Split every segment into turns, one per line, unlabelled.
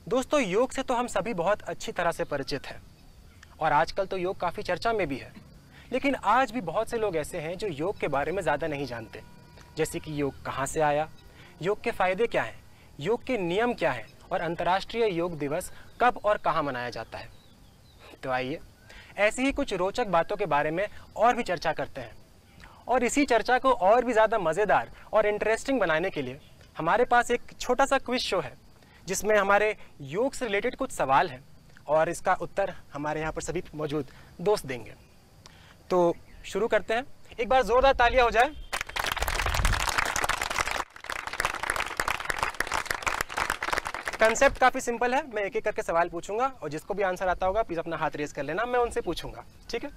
दोस्तों, योग से तो हम सभी बहुत अच्छी तरह से परिचित हैं और आजकल तो योग काफ़ी चर्चा में भी है। लेकिन आज भी बहुत से लोग ऐसे हैं जो योग के बारे में ज़्यादा नहीं जानते, जैसे कि योग कहाँ से आया, योग के फ़ायदे क्या हैं, योग के नियम क्या हैं और अंतर्राष्ट्रीय योग दिवस कब और कहाँ मनाया जाता है। तो आइए ऐसी ही कुछ रोचक बातों के बारे में और भी चर्चा करते हैं। और इसी चर्चा को और भी ज़्यादा मज़ेदार और इंटरेस्टिंग बनाने के लिए हमारे पास एक छोटा सा क्विज शो है, जिसमें हमारे योग से रिलेटेड कुछ सवाल हैं और इसका उत्तर हमारे यहाँ पर सभी मौजूद दोस्त देंगे। तो शुरू करते हैं। एक बार जोरदार तालियां हो जाए। कंसेप्ट काफ़ी सिंपल है। मैं एक एक करके सवाल पूछूंगा और जिसको भी आंसर आता होगा प्लीज़ अपना हाथ रेज कर लेना, मैं उनसे पूछूंगा, ठीक है।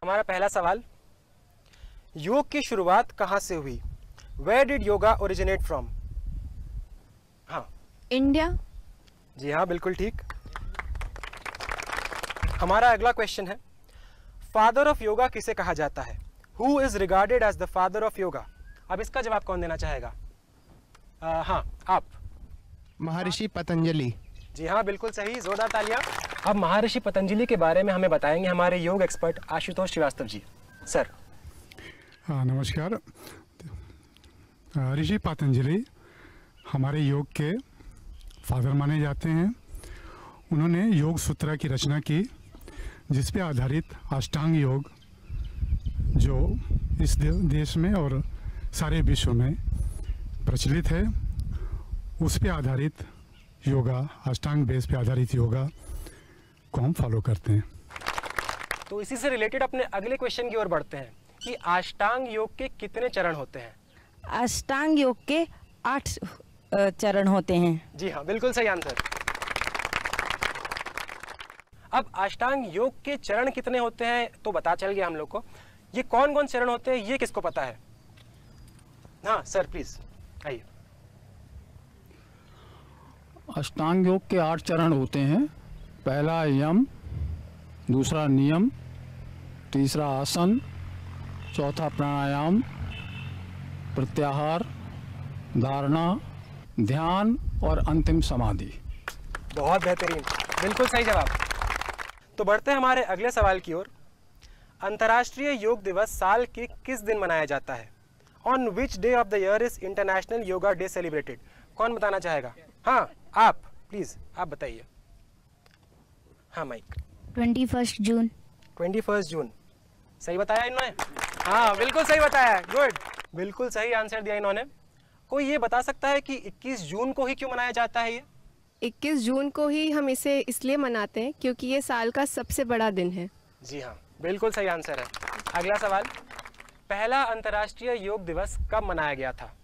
हमारा पहला सवाल, योग की शुरुआत कहाँ से हुई? Where did yoga originate from? हाँ,
इंडिया।
जी हाँ, बिल्कुल ठीक। हमारा अगला क्वेश्चन है, फादर ऑफ योगा किसे कहा जाता है? Who is regarded as the father of yoga? अब इसका जवाब कौन देना चाहेगा? हाँ, आप।
महर्षि पतंजलि।
जी हाँ, बिल्कुल सही, जोरदार तालियां। अब महर्षि पतंजलि के बारे में हमें बताएंगे हमारे योग एक्सपर्ट आशुतोष श्रीवास्तव जी। सर।
हाँ, नमस्कार। ऋषि पतंजलि हमारे योग के फादर माने जाते हैं। उन्होंने योग सूत्र की रचना की, जिस पे आधारित अष्टांग योग, जो इस देश में और सारे विश्व में प्रचलित है, उस पे आधारित योगा, अष्टांग बेस पे आधारित योगा को हम फॉलो करते हैं।
तो इसी से रिलेटेड अपने अगले क्वेश्चन की ओर बढ़ते हैं कि अष्टांग योग के कितने चरण होते हैं?
अष्टांग योग के 8 चरण होते हैं।
जी हाँ, बिल्कुल सही आंसर। अब अष्टांग योग के चरण कितने होते हैं तो पता चल गया हम लोग को। ये कौन कौन चरण होते हैं ये किसको पता है? हाँ सर, प्लीज आइए।
अष्टांग योग के 8 चरण होते हैं। पहला यम, दूसरा नियम, तीसरा आसन, चौथा प्राणायाम, प्रत्याहार, धारणा, ध्यान और अंतिम समाधि।
बहुत बेहतरीन, बिल्कुल सही जवाब। तो बढ़ते हैं हमारे अगले सवाल की ओर। अंतर्राष्ट्रीय योग दिवस साल के किस दिन मनाया जाता है? On which day of the year is international yoga day celebrated? कौन बताना चाहेगा? हाँ, आप प्लीज, आप बताइए। हाँ, माइक।
21 जून।
21 जून, सही बताया इन्होंने? हाँ, बिल्कुल सही बताया है, गुड, बिल्कुल सही आंसर दिया इन्होंने। कोई ये बता सकता है कि 21 जून को ही क्यों मनाया जाता है? ये
21 जून को ही हम इसे इसलिए मनाते हैं क्योंकि ये साल का सबसे बड़ा दिन है।
जी हाँ, बिल्कुल सही आंसर है। अगला सवाल, पहला अंतर्राष्ट्रीय योग दिवस कब मनाया गया था?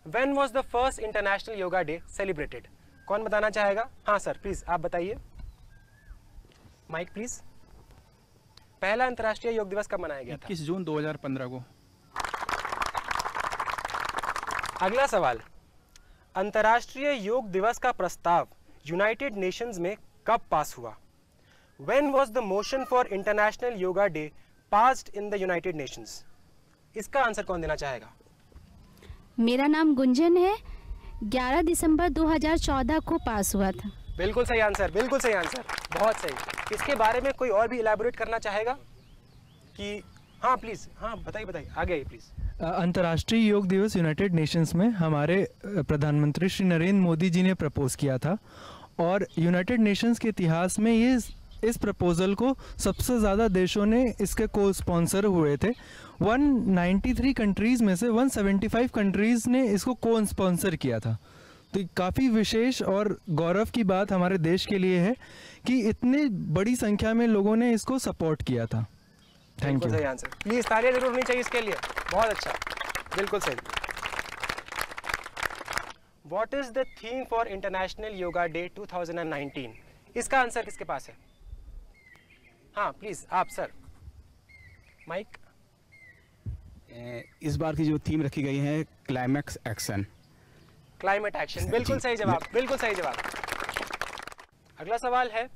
When was the first international yoga day celebrated? कौन बताना चाहेगा? हाँ सर, प्लीज आप बताइए। Mic please. पहला अंतर्राष्ट्रीय योग दिवस कब मनाया गया था?
21 जून 2015 को।
अगला सवाल, अंतर्राष्ट्रीय योग दिवस का प्रस्ताव यूनाइटेड नेशंस में कब पास हुआ? When was the motion for International Yoga Day passed in the United Nations? इसका आंसर कौन देना चाहेगा?
मेरा नाम गुंजन है। 11 दिसंबर 2014 को पास हुआ था।
बिल्कुल सही आंसर, बिल्कुल सही आंसर, बहुत सही। इसके बारे में कोई और भी इलैबोरेट करना चाहेगा कि? हाँ प्लीज, हाँ बताइए बताइए, आगे आइए प्लीज।
अंतर्राष्ट्रीय योग दिवस यूनाइटेड नेशंस में हमारे प्रधानमंत्री श्री नरेंद्र मोदी जी ने प्रपोज किया था और यूनाइटेड नेशंस के इतिहास में ये इस प्रपोजल को सबसे ज़्यादा देशों ने इसके को स्पॉन्सर हुए थे। 193 कंट्रीज़ में से 175 कंट्रीज़ ने इसको को स्पॉन्सर किया था। तो काफ़ी विशेष और गौरव की बात हमारे देश के लिए है कि इतनी बड़ी संख्या में लोगों ने इसको सपोर्ट किया था। Thank you.
सही आंसर, प्लीज तालियां जरूर होनी चाहिए इसके लिए, बहुत अच्छा, बिल्कुल सही। What is the theme for International Yoga Day 2019? इसका आंसर किसके पास है? हाँ प्लीज आप सर, माइक।
इस बार की जो थीम रखी गई है क्लाइमैक्स एक्शन।
क्लाइमेट एक्शन, बिल्कुल सही जवाब, बिल्कुल सही जवाब। अगला सवाल है,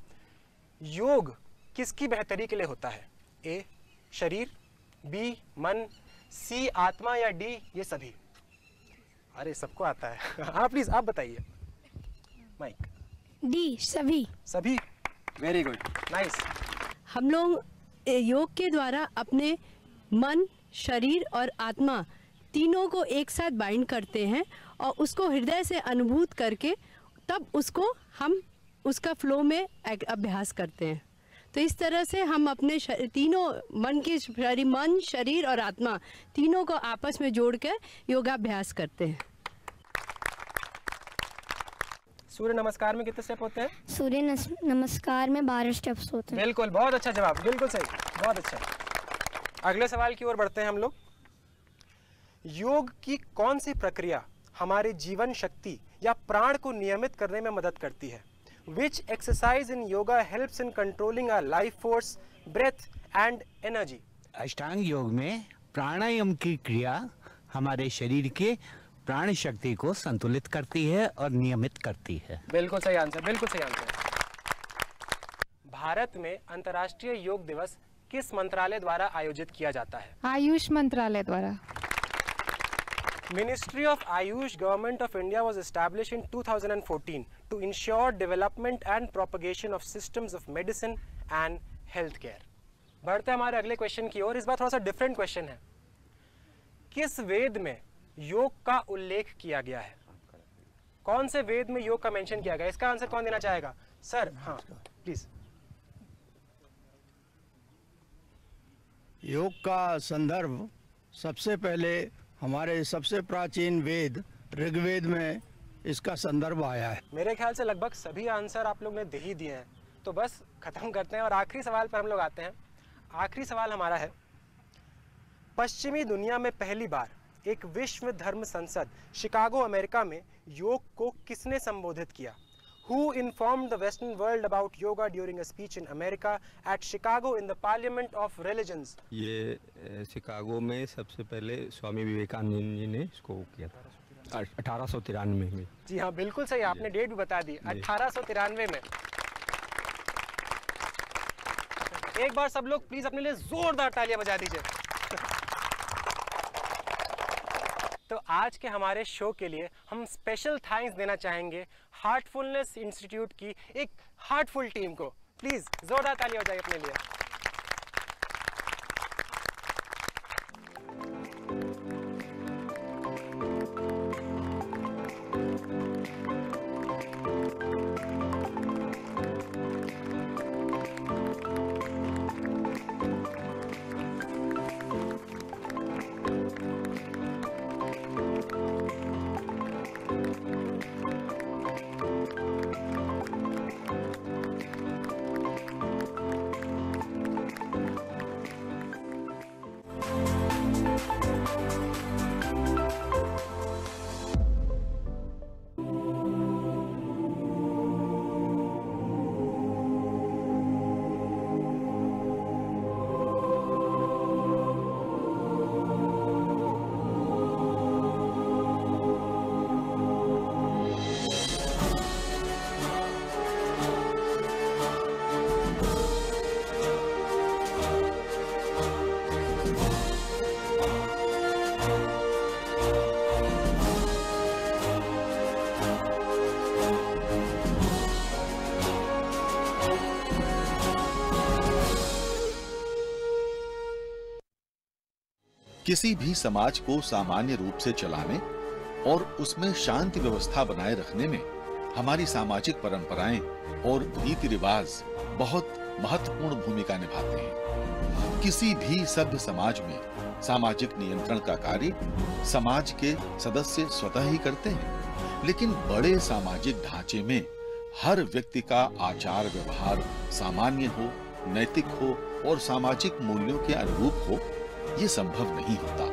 योग किसकी बेहतरी के लिए होता है? ए शरीर, बी मन, सी आत्मा, या डी ये सभी? अरे सबको आता है। हाँ प्लीज आप बताइए, माइक।
डी सभी।
सभी, वेरी गुड, नाइस।
हम लोग योग के द्वारा अपने मन, शरीर और आत्मा तीनों को एक साथ बाइंड करते हैं और उसको हृदय से अनुभूत करके तब उसको हम उसका फ्लो में अभ्यास करते हैं। तो इस तरह से हम अपने तीनों मन, शरीर और आत्मा तीनों को आपस में जोड़कर योगाभ्यास करते हैं।
सूर्य नमस्कार में कितने स्टेप होते हैं?
सूर्य नमस्कार में 12 स्टेप्स होते हैं।
बिल्कुल, बहुत अच्छा जवाब, बिल्कुल सही, बहुत अच्छा। अगले सवाल की ओर बढ़ते हैं हम लोग। योग की कौन सी प्रक्रिया हमारे जीवन शक्ति या प्राण को नियमित करने में मदद करती है? Which exercise in yoga helps in controlling our life force, breath and energy?
अष्टांग योग में प्राणायाम की क्रिया हमारे शरीर के प्राण शक्ति को संतुलित करती है और नियमित करती है।
बिल्कुल सही आंसर, बिल्कुल सही आंसर। भारत में अंतर्राष्ट्रीय योग दिवस किस मंत्रालय द्वारा आयोजित किया जाता है?
आयुष मंत्रालय द्वारा।
Ministry of Ayush, Government of India was established in 2014 to ensure development and propagation of systems of medicine and healthcare. बढ़ते हैं हमारे अगले क्वेश्चन की ओर। इस बार थोड़ा सा डिफरेंट क्वेश्चन है। किस वेद में योग का उल्लेख किया गया है? कौन से वेद में योग का मेंशन किया गया है? इसका आंसर कौन देना चाहेगा? सर हाँ प्लीज।
योग का संदर्भ सबसे पहले हमारे सबसे प्राचीन वेद ऋग्वेद में इसका संदर्भ आया है।
मेरे ख्याल से लगभग सभी आंसर आप लोग ने दे ही दिए हैं, तो बस खत्म करते हैं और आखिरी सवाल पर हम लोग आते हैं। आखिरी सवाल हमारा है, पश्चिमी दुनिया में पहली बार एक विश्व धर्म संसद शिकागो अमेरिका में योग को किसने संबोधित किया? Who informed the Western world about yoga during a speech in America at Chicago in the Parliament of Religions?
ये शिकागो में सबसे पहले स्वामी विवेकानंद जी ने इसको किया था 1893 में।
जी हाँ बिल्कुल सही, आपने डेट भी बता दी, 1893 में। एक बार सब लोग प्लीज अपने लिए जोरदार तालियां बजा दीजिए। तो आज के हमारे शो के लिए हम स्पेशल थैंक्स देना चाहेंगे हार्टफुलनेस इंस्टीट्यूट की एक हार्टफुल टीम को। प्लीज जोरदार ताली हो जाए अपने लिए।
किसी भी समाज को सामान्य रूप से चलाने और उसमें शांति व्यवस्था बनाए रखने में हमारी सामाजिक परंपराएं और रीति रिवाज बहुत महत्वपूर्ण भूमिका निभाते हैं। किसी भी सभ्य समाज में सामाजिक नियंत्रण का कार्य समाज के सदस्य स्वतः ही करते हैं, लेकिन बड़े सामाजिक ढांचे में हर व्यक्ति का आचार व्यवहार सामान्य हो, नैतिक हो और सामाजिक मूल्यों के अनुरूप हो, ये संभव नहीं होता।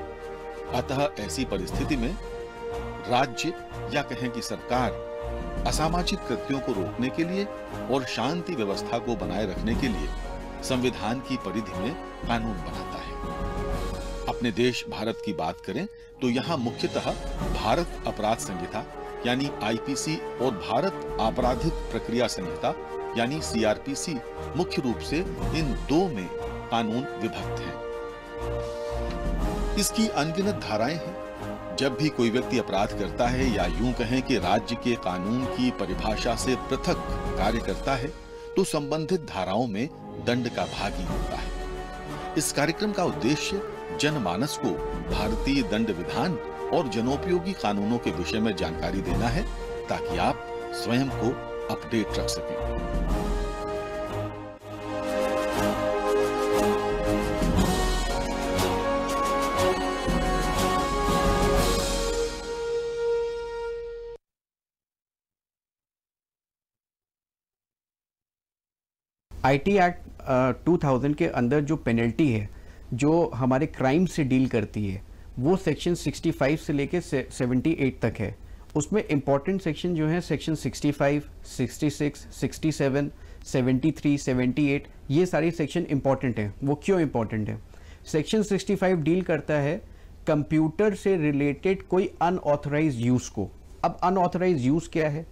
अतः ऐसी परिस्थिति में राज्य या कहें कि सरकार असामाजिक कृत्यों को रोकने के लिए और शांति व्यवस्था को बनाए रखने के लिए संविधान की परिधि में कानून बनाता है। अपने देश भारत की बात करें तो यहाँ मुख्यतः भारत अपराध संहिता यानी आईपीसी और भारत आपराधिक प्रक्रिया संहिता यानी सीआरपीसी मुख्य रूप से इन दो में कानून विभक्त हैं। इसकी अनगिनत धाराएं हैं। जब भी कोई व्यक्ति अपराध करता है या यूं कहें कि राज्य के कानून की परिभाषा से पृथक कार्य करता है तो संबंधित धाराओं में दंड का भागी होता है। इस कार्यक्रम का उद्देश्य जनमानस को भारतीय दंड विधान और जनोपयोगी कानूनों के विषय में जानकारी देना है ताकि आप स्वयं को अपडेट रख सकें।
आईटी एक्ट 2000 के अंदर जो पेनल्टी है जो हमारे क्राइम से डील करती है वो सेक्शन 65 से लेके 78 तक है। उसमें इम्पॉर्टेंट सेक्शन जो है सेक्शन 65, 66, 67, 73, 78 ये सारे सेक्शन इम्पॉर्टेंट हैं। वो क्यों इम्पॉर्टेंट है? सेक्शन 65 डील करता है कंप्यूटर से रिलेटेड कोई अनऑथराइज यूज़ को। अब अनऑथराइज यूज़ क्या है?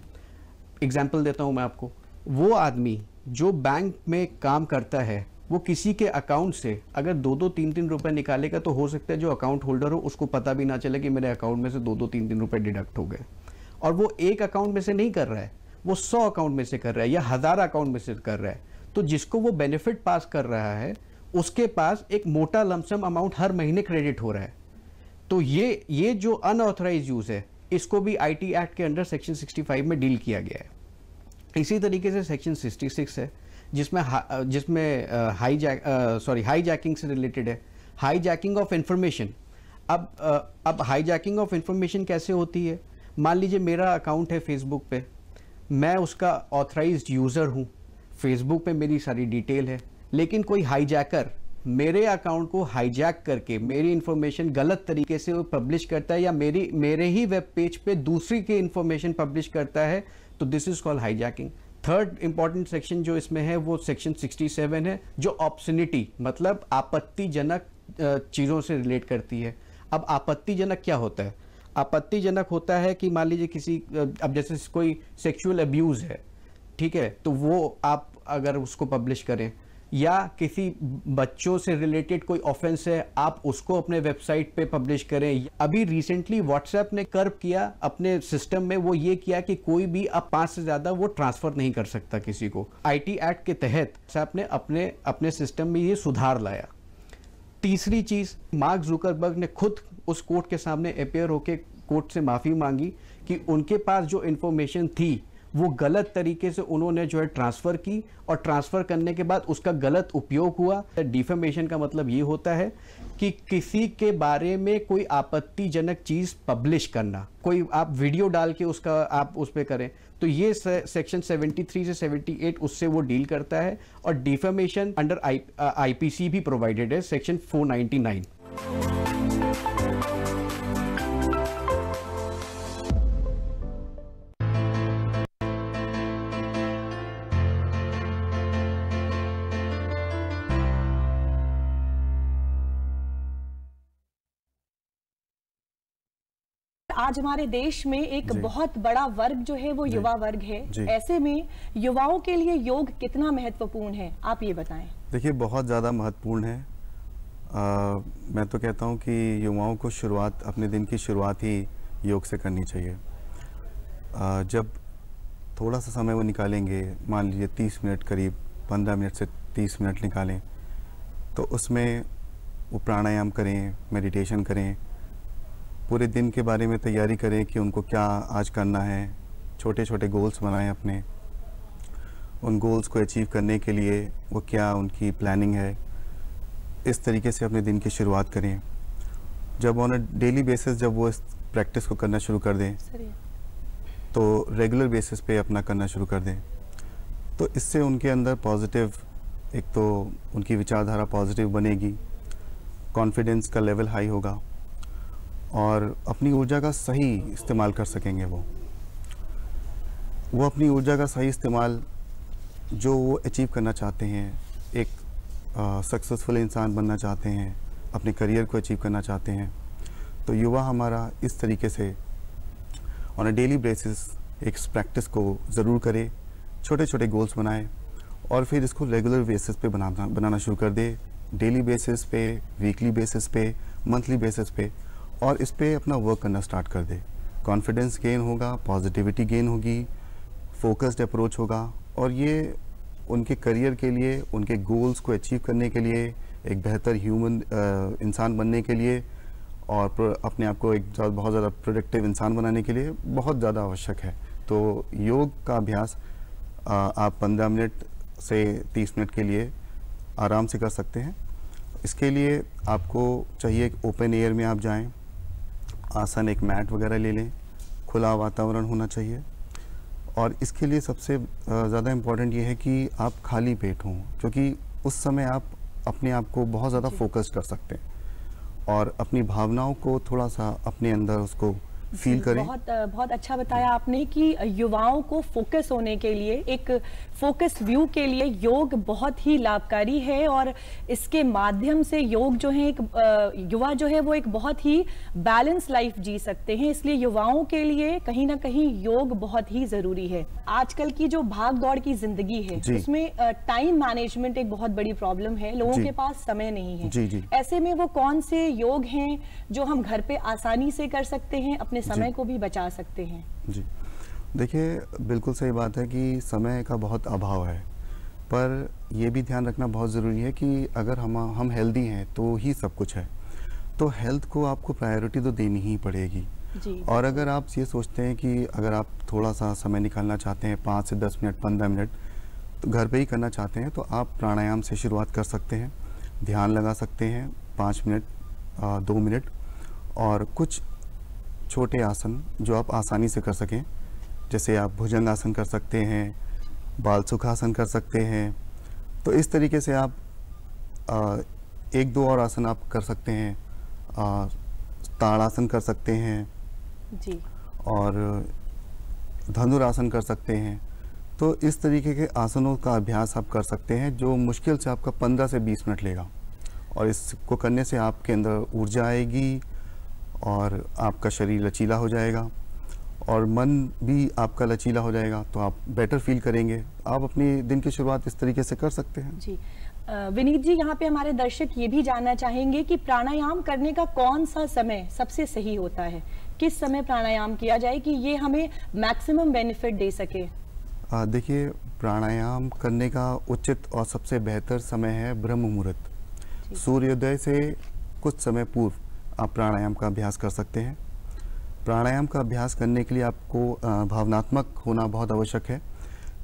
एग्जाम्पल देता हूँ मैं आपको। वो आदमी जो बैंक में काम करता है वो किसी के अकाउंट से अगर 2-2, 3-3 रुपए निकालेगा तो हो सकता है जो अकाउंट होल्डर हो उसको पता भी ना चले कि मेरे अकाउंट में से 2-2, 3-3 रुपए डिडक्ट हो गए। और वो एक अकाउंट में से नहीं कर रहा है, वो 100 अकाउंट में से कर रहा है या 1000 अकाउंट में से कर रहा है। तो जिसको वो बेनिफिट पास कर रहा है उसके पास एक मोटा लमसम अमाउंट हर महीने क्रेडिट हो रहा है। तो ये जो अनऑथराइज यूज है इसको भी आईटी एक्ट के अंडर सेक्शन 65 में डील किया गया है। इसी तरीके से सेक्शन 66 है जिसमें हाईजैकिंग से रिलेटेड है, हाईजैकिंग ऑफ इंफॉर्मेशन। अब हाईजैकिंग ऑफ इंफॉर्मेशन कैसे होती है? मान लीजिए मेरा अकाउंट है फेसबुक पे, मैं उसका ऑथराइज्ड यूज़र हूँ, फेसबुक पे मेरी सारी डिटेल है, लेकिन कोई हाईजैकर मेरे अकाउंट को हाईजैक करके मेरी इंफॉर्मेशन गलत तरीके से वो पब्लिश करता है या मेरे ही वेब पेज पे दूसरी की इंफॉर्मेशन पब्लिश करता है तो this is called hijacking. Third important section जो इसमें है वो सेक्शन 67 है जो ऑब्सनिटी मतलब आपत्तिजनक चीज़ों से रिलेट करती है। अब आपत्तिजनक क्या होता है? आपत्तिजनक होता है कि मान लीजिए किसी अब जैसे कोई सेक्सुअल अब्यूज़ है, ठीक है, तो वो आप अगर उसको पब्लिश करें या किसी बच्चों से रिलेटेड कोई ऑफेंस है आप उसको अपने वेबसाइट पे पब्लिश करें। अभी रिसेंटली व्हाट्सएप ने कर्व किया अपने सिस्टम में, वो ये किया कि कोई भी अब 5 से ज़्यादा वो ट्रांसफ़र नहीं कर सकता किसी को। आईटी एक्ट के तहत व्हाट्सएप ने अपने सिस्टम में ये सुधार लाया। तीसरी चीज़, मार्क जुकरबर्ग ने खुद उस कोर्ट के सामने अपेयर होकर कोर्ट से माफ़ी मांगी कि उनके पास जो इन्फॉर्मेशन थी वो गलत तरीके से उन्होंने जो है ट्रांसफ़र की और ट्रांसफ़र करने के बाद उसका गलत उपयोग हुआ। डिफेमेशन का मतलब ये होता है कि किसी के बारे में कोई आपत्तिजनक चीज़ पब्लिश करना, कोई आप वीडियो डाल के उसका आप उस पर करें, तो ये सेक्शन 73 से 78 उससे वो डील करता है। और डिफेमेशन अंडर आईपीसी भी प्रोवाइडेड है, सेक्शन 499।
आज हमारे देश में एक बहुत बड़ा वर्ग जो है वो युवा वर्ग है। ऐसे में युवाओं के लिए योग कितना महत्वपूर्ण है, आप ये बताएं।
देखिए, बहुत ज़्यादा महत्वपूर्ण है। मैं तो कहता हूँ कि युवाओं को अपने दिन की शुरुआत ही योग से करनी चाहिए। जब थोड़ा सा समय वो निकालेंगे, मान लीजिए 30 मिनट करीब 15 मिनट से 30 मिनट निकालें, तो उसमें वो प्राणायाम करें, मेडिटेशन करें, पूरे दिन के बारे में तैयारी करें कि उनको क्या आज करना है, छोटे छोटे गोल्स बनाएं अपने। उन गोल्स को अचीव करने के लिए वो क्या उनकी प्लानिंग है, इस तरीके से अपने दिन की शुरुआत करें। जब ऑन अ डेली बेसिस जब वो इस प्रैक्टिस को करना शुरू कर दें तो रेगुलर बेसिस पे अपना करना शुरू कर दें, तो इससे उनके अंदर पॉजिटिव, एक तो उनकी विचारधारा पॉजिटिव बनेगी, कॉन्फिडेंस का लेवल हाई होगा और अपनी ऊर्जा का सही इस्तेमाल कर सकेंगे वो। वो अपनी ऊर्जा का सही इस्तेमाल जो वो अचीव करना चाहते हैं, एक सक्सेसफुल इंसान बनना चाहते हैं, अपने करियर को अचीव करना चाहते हैं, तो युवा हमारा इस तरीके से ऑन अ डेली बेसिस एक प्रैक्टिस को ज़रूर करे, छोटे छोटे गोल्स बनाए और फिर इसको रेगुलर बेसिस पे बनाना शुरू कर दे, डेली बेसिस पे, वीकली बेसिस पे, मंथली बेसिस पे, और इस पे अपना वर्क करना स्टार्ट कर दे। कॉन्फिडेंस गेन होगा, पॉजिटिविटी गेन होगी, फोकस्ड अप्रोच होगा, और ये उनके करियर के लिए, उनके गोल्स को अचीव करने के लिए, एक बेहतर ह्यूमन इंसान बनने के लिए और अपने आप को एक बहुत ज़्यादा प्रोडक्टिव इंसान बनाने के लिए बहुत ज़्यादा आवश्यक है। तो योग का अभ्यास आप 15 मिनट से 30 मिनट के लिए आराम से कर सकते हैं। इसके लिए आपको चाहिए एक ओपन एयर में आप जाएं, आसन एक मैट वगैरह ले लें, खुला वातावरण होना चाहिए, और इसके लिए सबसे ज़्यादा इम्पोर्टेंट ये है कि आप खाली पेट हों, क्योंकि उस समय आप अपने आप को बहुत ज़्यादा फोकस कर सकते हैं और अपनी भावनाओं को थोड़ा सा अपने अंदर उसको फील करें।
बहुत अच्छा बताया आपने कि युवाओं को फोकस होने के लिए, एक फोकस व्यू के लिए योग बहुत ही लाभकारी है, और इसके माध्यम से योग जो है एक युवा जो है वो एक बहुत ही बैलेंस लाइफ जी सकते हैं। इसलिए युवाओं के लिए कहीं ना कहीं योग बहुत ही जरूरी है। आजकल की जो भाग दौड़ की जिंदगी है उसमें टाइम मैनेजमेंट एक बहुत बड़ी प्रॉब्लम है, लोगों के पास समय नहीं है। ऐसे में वो कौन से योग हैं जो हम घर पे आसानी से कर सकते हैं, अपने समय को भी बचा सकते हैं?
जी देखिए, बिल्कुल सही बात है कि समय का बहुत अभाव है, पर ये भी ध्यान रखना बहुत ज़रूरी है कि अगर हम हेल्दी हैं तो ही सब कुछ है, तो हेल्थ को आपको प्रायोरिटी तो देनी ही पड़ेगी। और अगर आप ये सोचते हैं कि अगर आप थोड़ा सा समय निकालना चाहते हैं, 5 से 10 मिनट, 15 मिनट, तो घर पे ही करना चाहते हैं, तो आप प्राणायाम से शुरुआत कर सकते हैं, ध्यान लगा सकते हैं 5 मिनट, 2 मिनट, और कुछ छोटे आसन जो आप आसानी से कर सकें, जैसे आप भुजंग आसन कर सकते हैं, बाल सुखासन कर सकते हैं। तो इस तरीके से आप 1-2 और आसन आप कर सकते हैं, ताड़ासन कर सकते हैं
जी, और
धनुरासन कर सकते हैं। तो इस तरीके के आसनों का अभ्यास आप कर सकते हैं जो मुश्किल से आपका 15 से 20 मिनट लेगा, और इसको करने से आपके अंदर ऊर्जा आएगी और आपका शरीर लचीला हो जाएगा और मन भी आपका लचीला हो जाएगा, तो आप बेटर फील करेंगे। आप अपनी दिन की शुरुआत इस तरीके से कर सकते हैं।
जी विनीत जी, यहाँ पे हमारे दर्शक ये भी जानना चाहेंगे कि प्राणायाम करने का कौन सा समय सबसे सही होता है, किस समय प्राणायाम किया जाए कि ये हमें मैक्सिमम बेनिफिट दे सके?
देखिए, प्राणायाम करने का उचित और सबसे बेहतर समय है ब्रह्म मुहूर्त। सूर्योदय से कुछ समय पूर्व आप प्राणायाम का अभ्यास कर सकते हैं। प्राणायाम का अभ्यास करने के लिए आपको भावनात्मक होना बहुत आवश्यक है,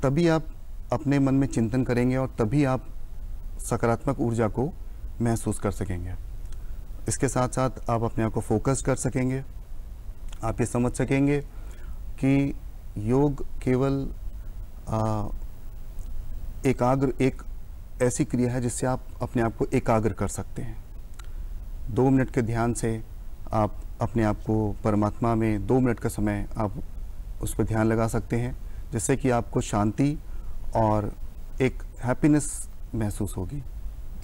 तभी आप अपने मन में चिंतन करेंगे और तभी आप सकारात्मक ऊर्जा को महसूस कर सकेंगे। इसके साथ साथ आप अपने आप को फोकस कर सकेंगे। आप ये समझ सकेंगे कि योग केवल एक ऐसी क्रिया है जिससे आप अपने आप को एकाग्र कर सकते हैं। 2 मिनट के ध्यान से आप अपने आप को परमात्मा में 2 मिनट का समय आप उस पर ध्यान लगा सकते हैं, जिससे कि आपको शांति और एक हैप्पीनेस महसूस होगी।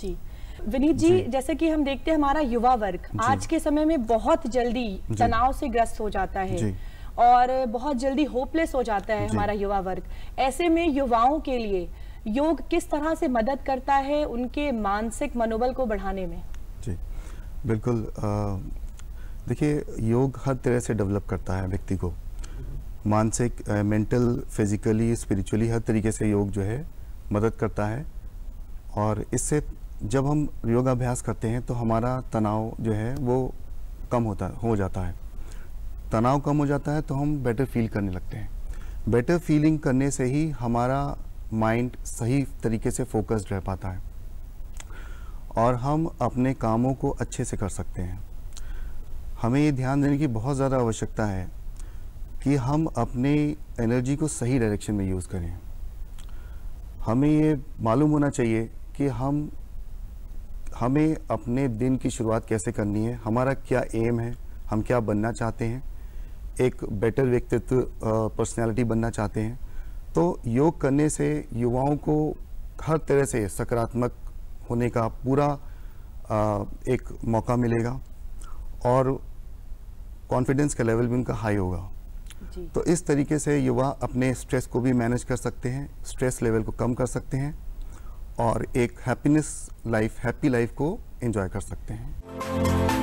जी विनीत जी, जैसे कि हम देखते हैं हमारा युवा वर्ग आज के समय में बहुत जल्दी तनाव से ग्रस्त हो जाता है और बहुत जल्दी होपलेस हो जाता है हमारा युवा वर्ग। ऐसे में युवाओं के लिए योग किस तरह से मदद करता है उनके मानसिक मनोबल को बढ़ाने में?
जी बिल्कुल, देखिए, योग हर तरह से डेवलप करता है व्यक्ति को, मानसिक, मेंटल, फिजिकली, स्पिरिचुअली, हर तरीके से योग जो है मदद करता है। और इससे जब हम योगाभ्यास करते हैं तो हमारा तनाव जो है वो कम हो जाता है। तनाव कम हो जाता है तो हम बेटर फील करने लगते हैं। बेटर फीलिंग करने से ही हमारा माइंड सही तरीके से फोकस्ड रह पाता है और हम अपने कामों को अच्छे से कर सकते हैं। हमें ये ध्यान देने की बहुत ज़्यादा आवश्यकता है कि हम अपनी एनर्जी को सही डायरेक्शन में यूज़ करें। हमें ये मालूम होना चाहिए कि हमें अपने दिन की शुरुआत कैसे करनी है, हमारा क्या एम है, हम क्या बनना चाहते हैं, एक बेटर व्यक्तित्व पर्सनालिटी बनना चाहते हैं, तो योग करने से युवाओं को हर तरह से सकारात्मक होने का पूरा एक मौका मिलेगा और कॉन्फिडेंस का लेवल भी उनका हाई होगा। तो इस तरीके से युवा अपने स्ट्रेस को भी मैनेज कर सकते हैं, स्ट्रेस लेवल को कम कर सकते हैं और एक हैप्पी लाइफ को एंजॉय कर सकते हैं।